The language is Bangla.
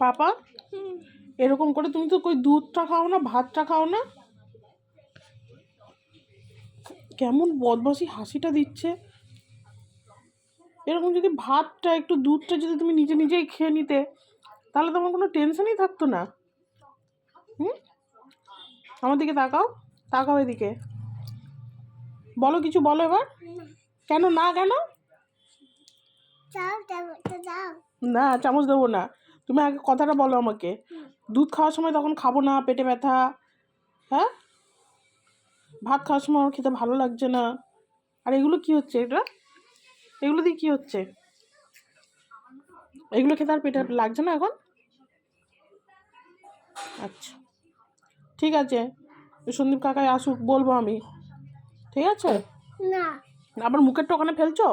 পাপা এরকম করে তুমি তো কই দুধটা খাও না, ভাতটা খাও না। কেমন বদমাশি হাসিটা দিচ্ছে। এরকম যদি ভাতটা একটু দুধটা যদি তুমি নিজে নিজেই খেয়ে নিতে, তাহলে তোমার কোনো টেনশনই থাকতো না। আমার দিকে তাকাও, তাকাও এদিকে, বলো কিছু বলো এবার। কেন না, কেন না চামচ দেবো না? তুমি আগে কথাটা বলো আমাকে। দুধ খাওয়ার সময় তখন খাবো না, পেটে ব্যথা, হ্যাঁ? ভাত খাওয়ার সময় আমার খেতে ভালো লাগছে না। আর এগুলো কি হচ্ছে? এগুলো দিয়ে কি হচ্ছে? এগুলো খেতে আর পেটে লাগছে না এখন? আচ্ছা ঠিক আছে, সন্দীপ কাকাই আসুক, বলবো আমি। ঠিক আছে? না আবার মুখেরটা ওখানে ফেলছো?